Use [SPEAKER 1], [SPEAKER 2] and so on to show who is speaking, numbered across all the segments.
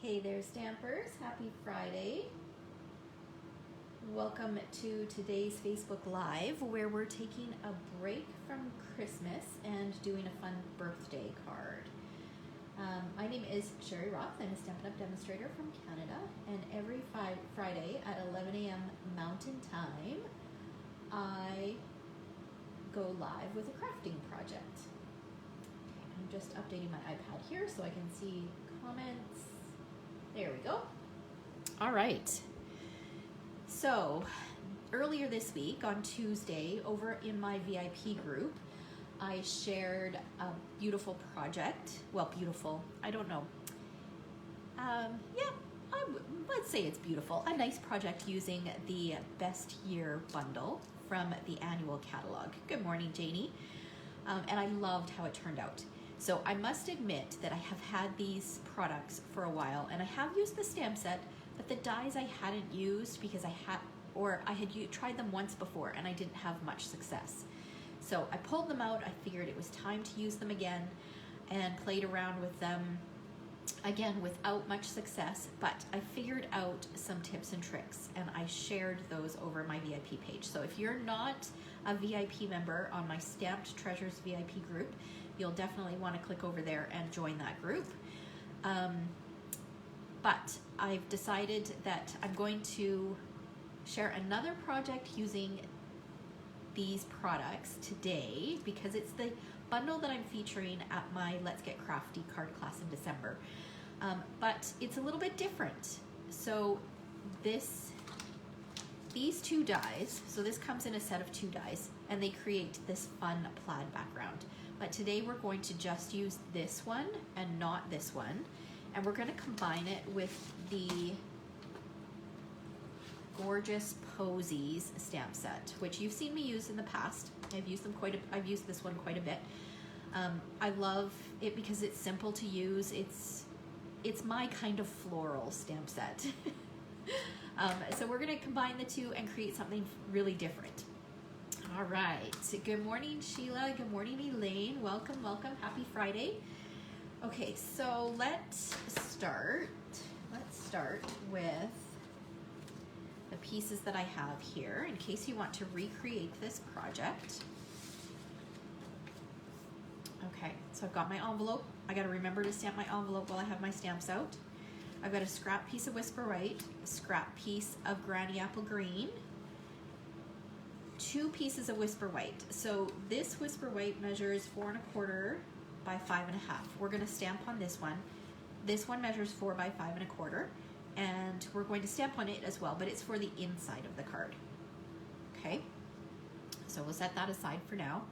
[SPEAKER 1] Hey there, Stampers. Happy Friday. Welcome to today's Facebook Live, where we're taking a break from Christmas and doing a fun birthday card. My name is Sherry Roth. I'm a Stampin' Up! Demonstrator from Canada, and every Friday at 11 a.m. Mountain Time, I go live with a crafting project. I'm just updating my iPad here so I can see comments. There we go. All right. So earlier this week on Tuesday, over in my VIP group, I shared a beautiful project. Well, beautiful, I don't know. Let's say it's beautiful. A nice project using the Best Year bundle from the annual catalog. Good morning, Janie. And I loved how it turned out. So I must admit that I have had these products for a while, and I have used the stamp set, but the dies I hadn't used because I had tried them once before and I didn't have much success. So I pulled them out. I figured it was time to use them again and played around with them again without much success, but I figured out some tips and tricks and I shared those over my VIP page. So if you're not a VIP member on my Stamped Treasures VIP group, you'll definitely want to click over there and join that group. But I've decided that I'm going to share another project using these products today because it's the bundle that I'm featuring at my Let's Get Crafty card class in December. But it's a little bit different. So these two dies, so this comes in a set of 2 dies, and they create this fun plaid background. But today we're going to just use this one and not this one. And we're going to combine it with the Gorgeous Posies stamp set, which you've seen me use in the past. I've used this one quite a bit. I love it because it's simple to use. It's my kind of floral stamp set. So we're going to combine the two and create something really different. All right, good morning, Sheila. Good morning, Elaine. Welcome, welcome. Happy Friday. Okay, so let's start with the pieces that I have here in case you want to recreate this project. Okay, so I've got my envelope. I got to remember to stamp my envelope while I have my stamps out. I've got a scrap piece of Whisper White, a scrap piece of Granny Apple Green, 2 pieces of Whisper White. So this Whisper White measures 4 1/4 by 5 1/2. We're going to stamp on this one. This one measures 4 by 5 1/4, and we're going to stamp on it as well, but it's for the inside of the card. Okay, so we'll set that aside for now.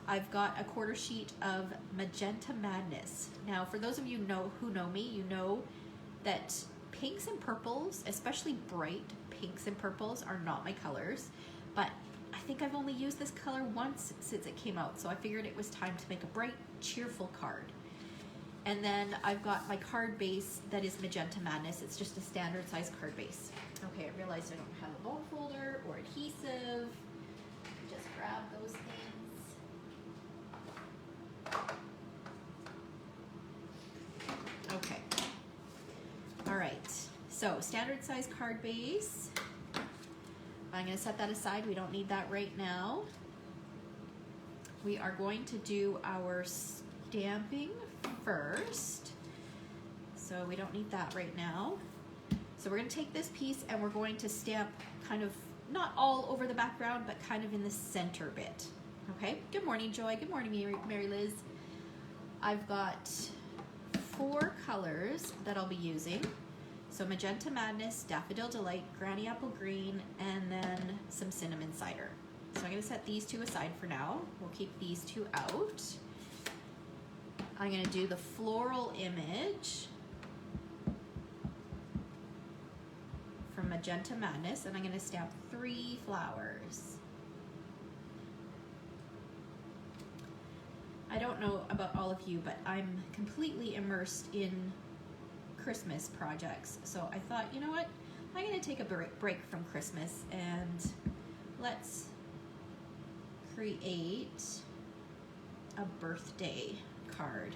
[SPEAKER 1] I've got a 1/4 sheet of Magenta Madness. Now, for those of you who know me, you know that pinks and purples, especially bright pinks and purples, are not my colors, but I think I've only used this color once since it came out, so I figured it was time to make a bright, cheerful card. And then I've got my card base that is Magenta Madness. It's just a standard size card base. Okay, I realized I don't have a bone folder or adhesive. Just grab those things. Okay. All right, so standard size card base. I'm going to set that aside. We don't need that right now. We are going to do our stamping first. So we don't need that right now. So we're going to take this piece and we're going to stamp kind of not all over the background, but kind of in the center bit. Okay, good morning, Joy. Good morning, Mary Liz. I've got 4 colors that I'll be using. So Magenta Madness, Daffodil Delight, Granny Apple Green, and then some Cinnamon Cider. So I'm going to set these 2 aside for now. We'll keep these 2 out. I'm going to do the floral image from Magenta Madness, and I'm going to stamp 3 flowers. I don't know about all of you, but I'm completely immersed in Christmas projects, so I thought, you know what, I'm going to take a break from Christmas and let's create a birthday card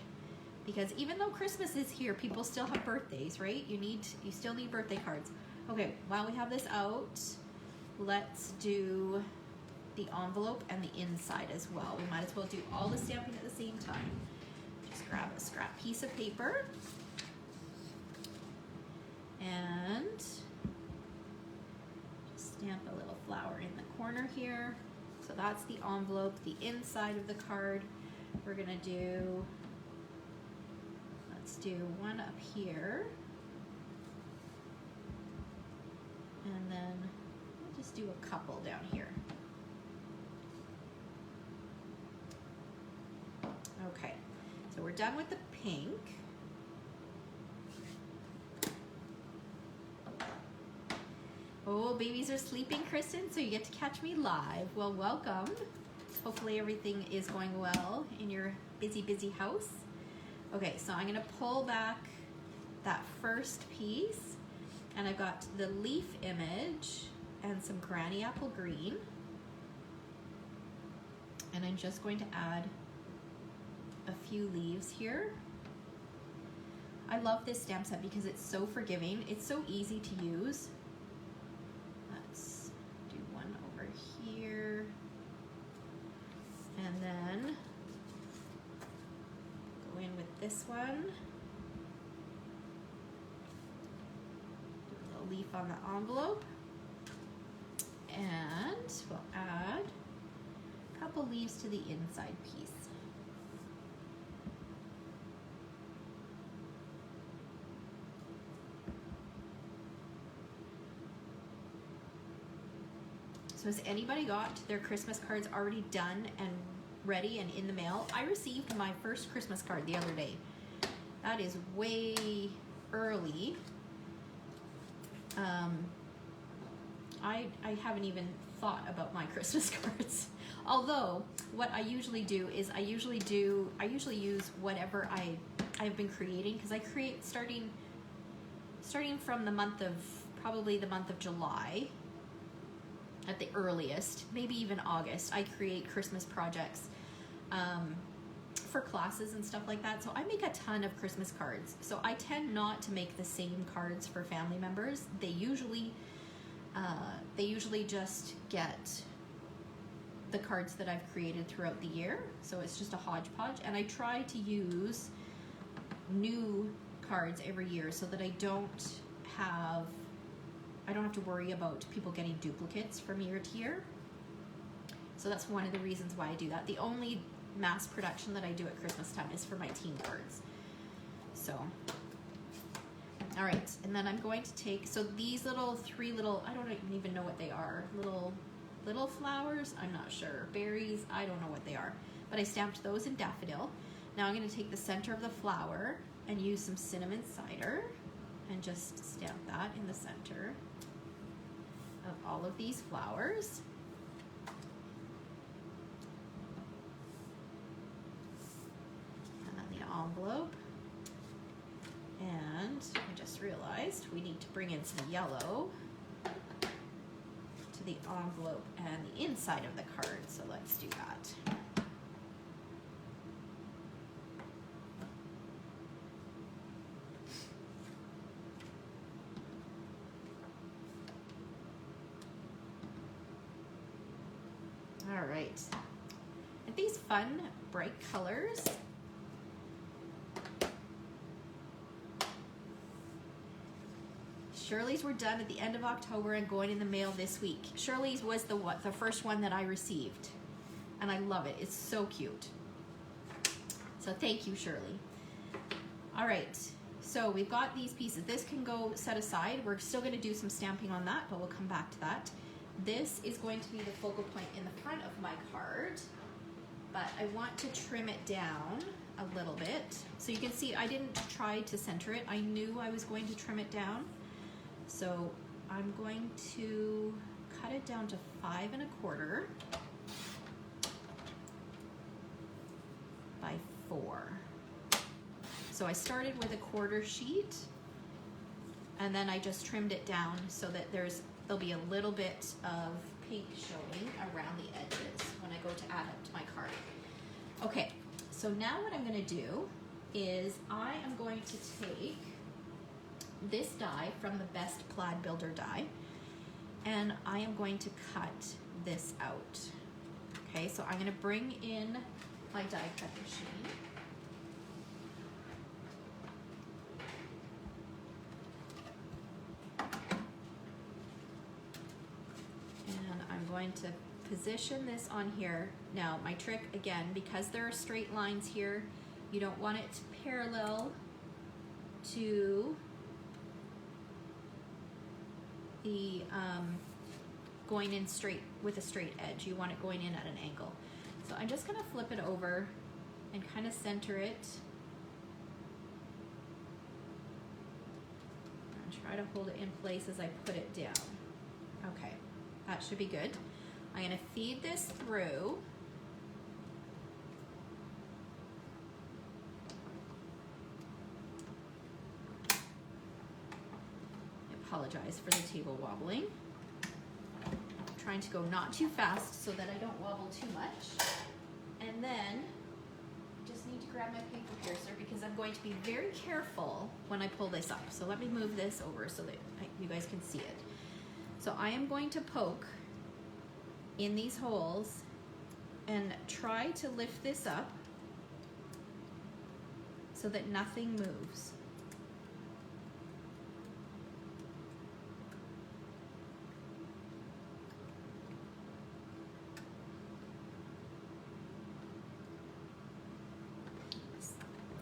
[SPEAKER 1] because even though Christmas is here, people still have birthdays, right? You still need birthday cards. Okay, while we have this out, let's do the envelope and the inside as well. We might as well do all the stamping at the same time. Just grab a scrap piece of paper and just stamp a little flower in the corner here. So that's the envelope, the inside of the card. We're gonna do, let's do one up here. And then we'll just do a couple down here. Okay, so we're done with the pink. Oh, babies are sleeping, Kristen, so you get to catch me live. Well, welcome. Hopefully everything is going well in your busy, busy house. Okay, so I'm gonna pull back that first piece, and I've got the leaf image and some granny apple green. And I'm just going to add a few leaves here. I love this stamp set because it's so forgiving. It's so easy to use. Let's do one over here. And then go in with this one. Do a little leaf on the envelope. And we'll add a couple leaves to the inside piece. So has anybody got their Christmas cards already done and ready and in the mail? I received my first Christmas card the other day. That is way early. I haven't even thought about my Christmas cards. Although what I usually do is I usually use whatever I've been creating, because I create starting from probably the month of July at the earliest, maybe even August. I create Christmas projects for classes and stuff like that. So I make a ton of Christmas cards. So I tend not to make the same cards for family members. They usually just get the cards that I've created throughout the year. So it's just a hodgepodge, and I try to use new cards every year so that I don't have to worry about people getting duplicates from year to year. So that's one of the reasons why I do that. The only mass production that I do at Christmas time is for my team cards. So, all right, and then I'm going to take, so these three little, I don't even know what they are, little flowers, I'm not sure, berries, I don't know what they are, but I stamped those in daffodil. Now I'm gonna take the center of the flower and use some cinnamon cider and just stamp that in the center of all of these flowers. And then the envelope. And I just realized we need to bring in some yellow to the envelope and the inside of the card, so let's do that. All right, and these fun, bright colors. Shirley's were done at the end of October and going in the mail this week. Shirley's was the first one that I received, and I love it. It's so cute. So thank you, Shirley. All right, so we've got these pieces. This can go set aside. We're still going to do some stamping on that, but we'll come back to that. This is going to be the focal point in the front of my card, but I want to trim it down a little bit. So you can see I didn't try to center it. I knew I was going to trim it down. So I'm going to cut it down to 5 1/4 by 4. So I started with a 1/4 sheet, and then I just trimmed it down so that there'll be a little bit of pink showing around the edges when I go to add up to my card. Okay, so now what I'm gonna do is I am going to take this die from the Best Plaid Builder die, and I am going to cut this out. Okay, so I'm going to bring in my die cut machine. And I'm going to position this on here. Now, my trick, again, because there are straight lines here, you don't want it to parallel to the going in straight with a straight edge. You want it going in at an angle. So I'm just going to flip it over and kind of center it. And try to hold it in place as I put it down. Okay, that should be good. I'm going to feed this through. I apologize for the table wobbling. I'm trying to go not too fast so that I don't wobble too much. And then I just need to grab my paper piercer because I'm going to be very careful when I pull this up. So let me move this over so that you guys can see it. So I am going to poke in these holes and try to lift this up so that nothing moves.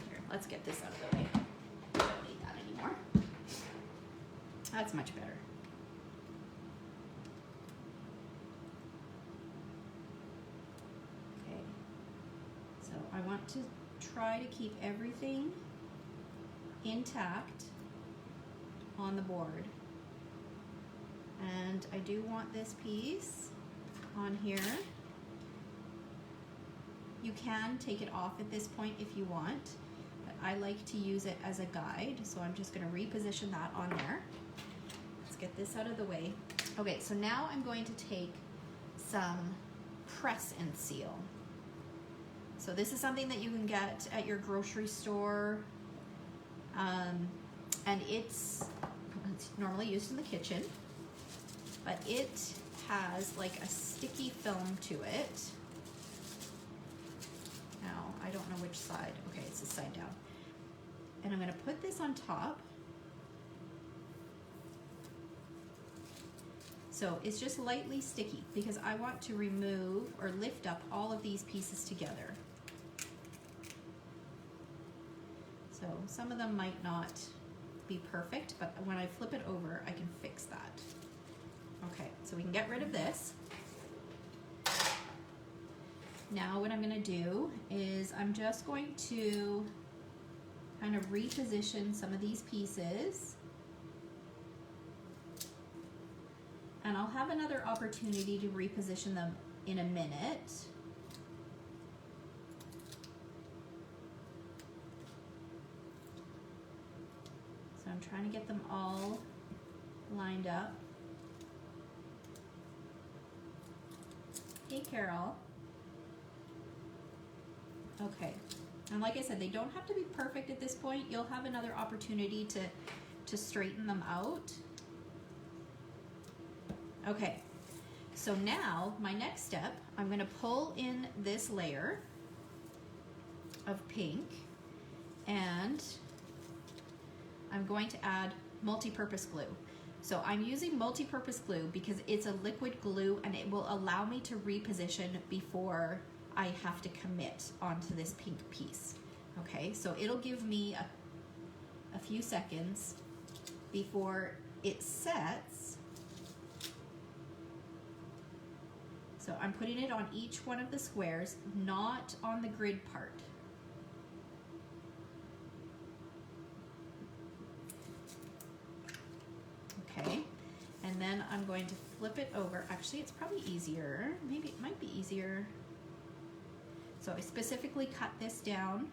[SPEAKER 1] Here, let's get this out of the way. I don't need that anymore. That's much better. I want to try to keep everything intact on the board. And I do want this piece on here. You can take it off at this point if you want, but I like to use it as a guide, so I'm just going to reposition that on there. Let's get this out of the way. Okay, so now I'm going to take some press and seal. So this is something that you can get at your grocery store, and it's normally used in the kitchen, but it has like a sticky film to it. Now, I don't know which side. Okay, it's the side down. And I'm going to put this on top. So it's just lightly sticky because I want to remove or lift up all of these pieces together. So some of them might not be perfect, but when I flip it over, I can fix that. Okay, so we can get rid of this. Now what I'm gonna do is I'm just going to kind of reposition some of these pieces. And I'll have another opportunity to reposition them in a minute. So I'm trying to get them all lined up. Hey, Carol. Okay, and like I said, they don't have to be perfect at this point. You'll have another opportunity to straighten them out. Okay, so now my next step, I'm going to pull in this layer of pink, and I'm going to add multi-purpose glue. So I'm using multi-purpose glue because it's a liquid glue and it will allow me to reposition before I have to commit onto this pink piece. Okay, so it'll give me a few seconds before it sets. So I'm putting it on each one of the squares, not on the grid part. Okay, and then I'm going to flip it over. Actually, it's probably easier. Maybe it might be easier. So I specifically cut this down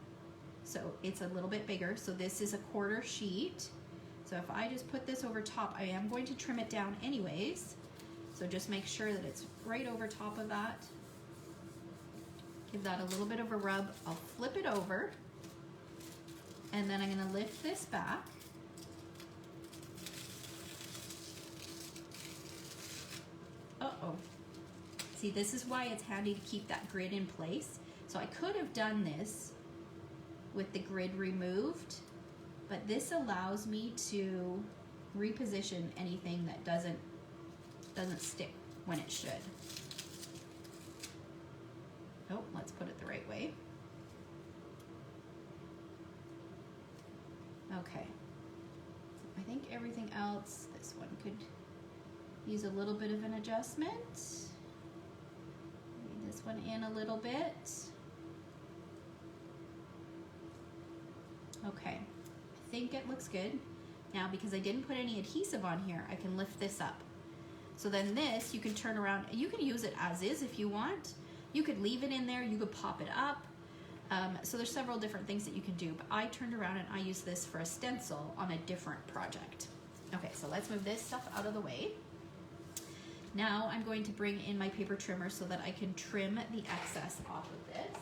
[SPEAKER 1] so it's a little bit bigger. So this is a 1/4 sheet. So if I just put this over top, I am going to trim it down anyways. So just make sure that it's right over top of that. Give that a little bit of a rub. I'll flip it over. And then I'm gonna lift this back. Uh-oh. See, this is why it's handy to keep that grid in place. So I could have done this with the grid removed, but this allows me to reposition anything that doesn't stick when it should. Oh, let's put it the right way. Okay. I think everything else, this one could use a little bit of an adjustment. Bring this one in a little bit. Okay, I think it looks good. Now, because I didn't put any adhesive on here, I can lift this up. So then this, you can turn around, you can use it as is if you want. You could leave it in there, you could pop it up. So there's several different things that you can do, but I turned around and I used this for a stencil on a different project. Okay, so let's move this stuff out of the way. Now I'm going to bring in my paper trimmer so that I can trim the excess off of this.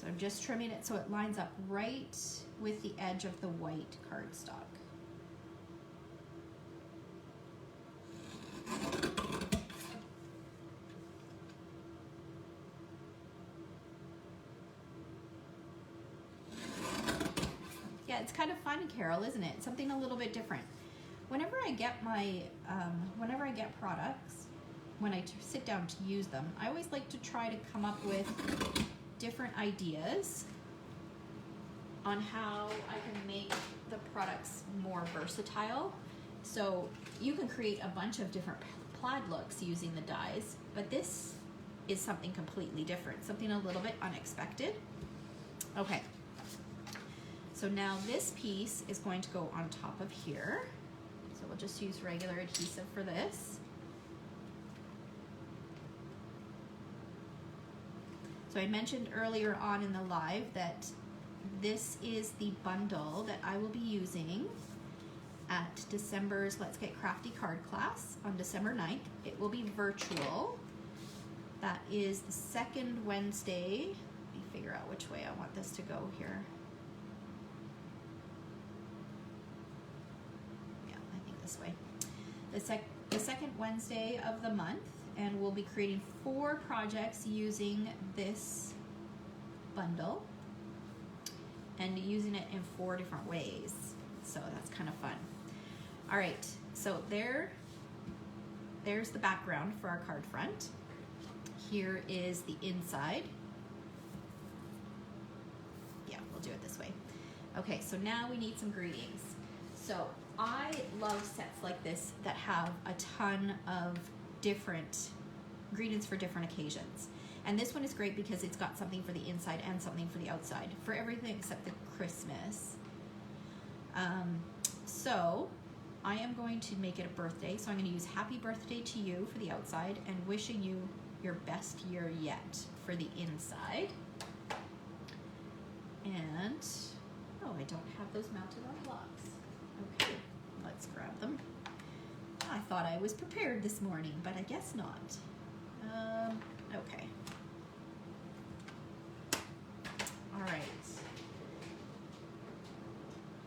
[SPEAKER 1] I'm just trimming it so it lines up right with the edge of the white cardstock. Yeah, it's kind of fun, Carol, isn't it? Something a little bit different. Whenever I get my, whenever I get products, when I sit down to use them, I always like to try to come up with different ideas on how I can make the products more versatile. So you can create a bunch of different plaid looks using the dies, but this is something completely different, something a little bit unexpected. Okay, so now this piece is going to go on top of here. So we'll just use regular adhesive for this. So I mentioned earlier on in the live that this is the bundle that I will be using at December's Let's Get Crafty card class on December 9th. It will be virtual. That is the second Wednesday. Let me figure out which way I want this to go here. Yeah, I think this way. The second Wednesday of the month, and we'll be creating 4 projects using this bundle and using it in 4 different ways. So that's kind of fun. All right, so there's the background for our card front. Here is the inside. Yeah, we'll do it this way. Okay, so now we need some greetings. So I love sets like this that have a ton of different greetings for different occasions. And this one is great because it's got something for the inside and something for the outside, for everything except the Christmas. So I am going to make it a birthday. So I'm going to use happy birthday to you for the outside and wishing you your best year yet for the inside. And, oh, I don't have those mounted on blocks. Okay, let's grab them. I thought I was prepared this morning, but I guess not. Okay. All right.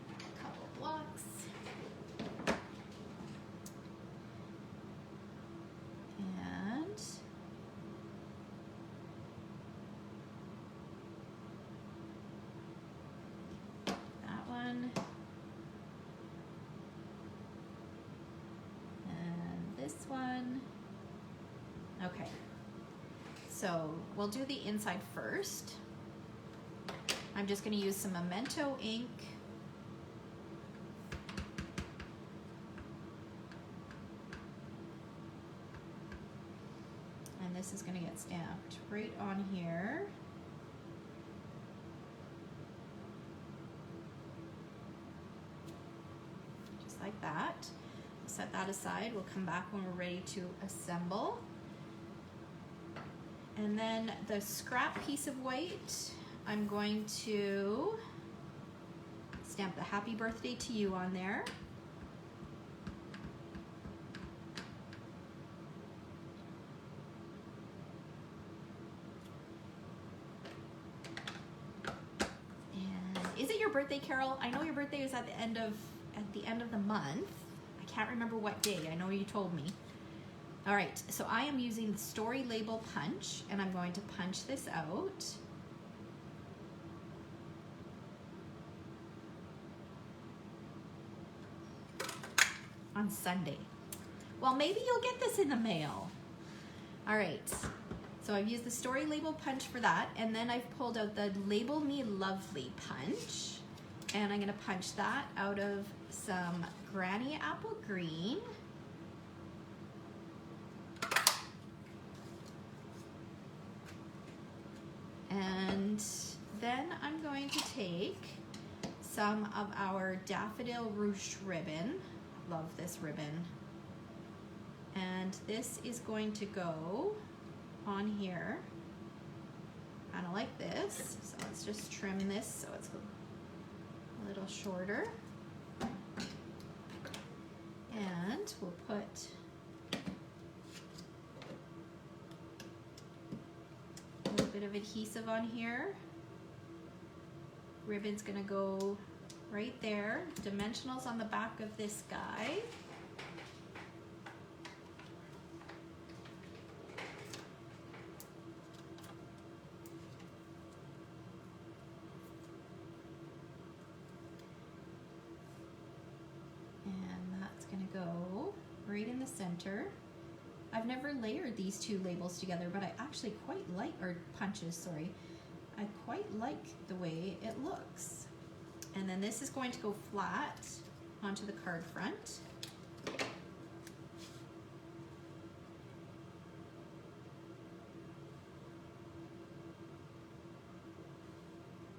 [SPEAKER 1] A couple blocks. And that one. And this one. Okay. So we'll do the inside first. I'm just going to use some Memento ink. And this is going to get stamped right on here. Just like that. Set that aside. We'll come back when we're ready to assemble. And then the scrap piece of white, I'm going to stamp the happy birthday to you on there. And is it your birthday, Carol? I know your birthday is at the end of the month. I can't remember what day. I know you told me. All right, so I am using the story label punch, and I'm going to punch this out. On Sunday. Well, maybe you'll get this in the mail. All right, so I've used the story label punch for that, and then I've pulled out the Label Me Lovely punch, and I'm gonna punch that out of some Granny Apple Green. And then I'm going to take some of our Daffodil Ruche ribbon. Love this ribbon. And this is going to go on here, kind of like this. So let's just trim this so it's a little shorter. And we'll put a little bit of adhesive on here. Ribbon's gonna go right there. Dimensionals on the back of this guy. And that's gonna go right in the center. I've never layered these two labels together, but I actually quite like, or punches, sorry. I quite like the way it looks. And then this is going to go flat onto the card front.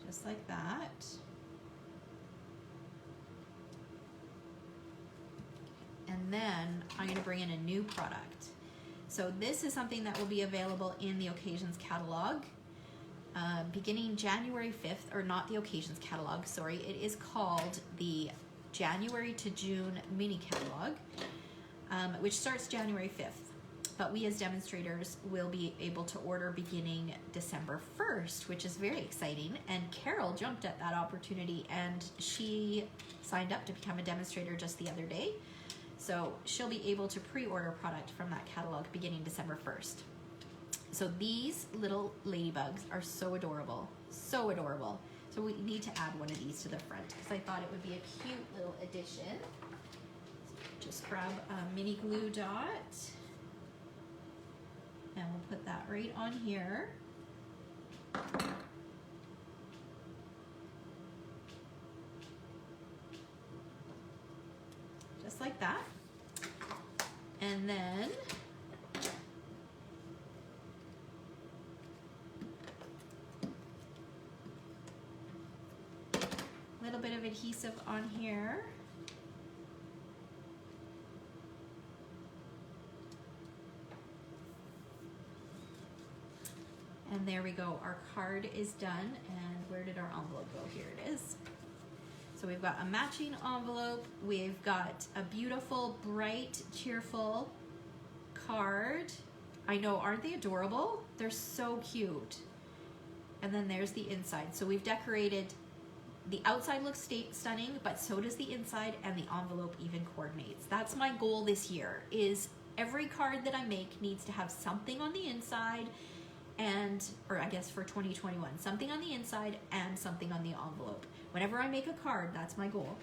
[SPEAKER 1] Just like that. And then I'm going to bring in a new product. So this is something that will be available in the Occasions catalog. Beginning January 5th, or not the Occasions catalog, sorry, it is called the January to June mini catalog, which starts January 5th. But we as demonstrators will be able to order beginning December 1st, which is very exciting. And Carol jumped at that opportunity and she signed up to become a demonstrator just the other day. So she'll be able to pre-order product from that catalog beginning December 1st. So these little ladybugs are so adorable, so adorable. So we need to add one of these to the front because I thought it would be a cute little addition. Just grab a mini glue dot and we'll put that right on here. Just like that. And then a little bit of adhesive on here. And there we go, our card is done. And where did our envelope go? Here it is. So we've got a matching envelope. We've got a beautiful, bright, cheerful card. I know, aren't they adorable? They're so cute. And then there's the inside. So we've decorated, the outside looks stunning, but so does the inside, and the envelope even coordinates. That's my goal this year, is every card that I make needs to have something on the inside and, or I guess for 2021, something on the inside and something on the envelope. Whenever I make a card, that's my goal.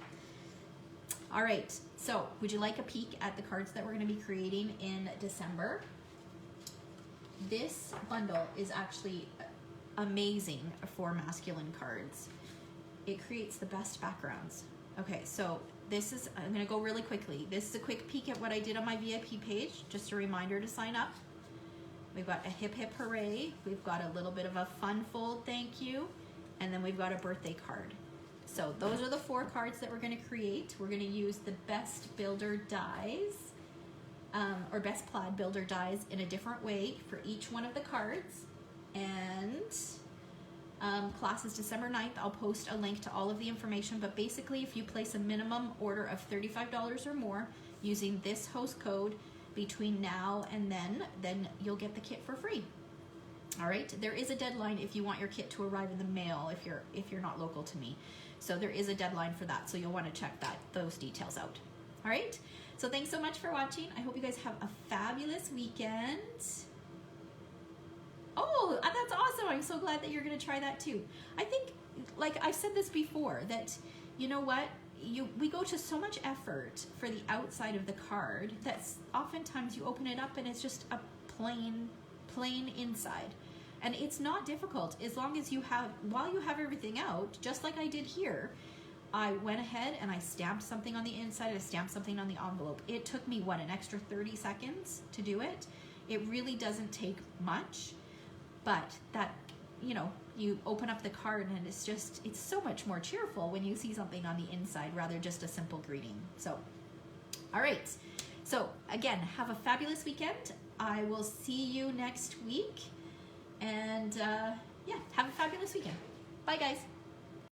[SPEAKER 1] All right, so would you like a peek at the cards that we're gonna be creating in December? This bundle is actually amazing for masculine cards. It creates the best backgrounds. Okay, so this is, I'm gonna go really quickly. This is a quick peek at what I did on my VIP page, just a reminder to sign up. We've got a hip hip hooray, we've got a little bit of a fun fold thank you, and then we've got a birthday card. So those are the 4 cards that we're gonna create. We're gonna use the best builder dies, or best plaid builder dies in a different way for each one of the cards. And Class is December 9th. I'll post a link to all of the information, but basically if you place a minimum order of $35 or more using this host code between now and then you'll get the kit for free. All right, there is a deadline if you want your kit to arrive in the mail if you're not local to me. So there is a deadline for that, so you'll want to check those details out. All right, so thanks so much for watching. I hope you guys have a fabulous weekend. Oh, that's awesome. I'm so glad that you're going to try that too. I think, like I've said this before, that you know what? We go to so much effort for the outside of the card that oftentimes you open it up and it's just a plain inside. And it's not difficult as long as while you have everything out, just like I did here, I went ahead and I stamped something on the inside, I stamped something on the envelope. It took me, what, an extra 30 seconds to do it? It really doesn't take much, but that, you know, you open up the card and it's so much more cheerful when you see something on the inside rather just a simple greeting. So, all right. So again, have a fabulous weekend. I will see you next week. And yeah, have a fabulous weekend. Bye, guys.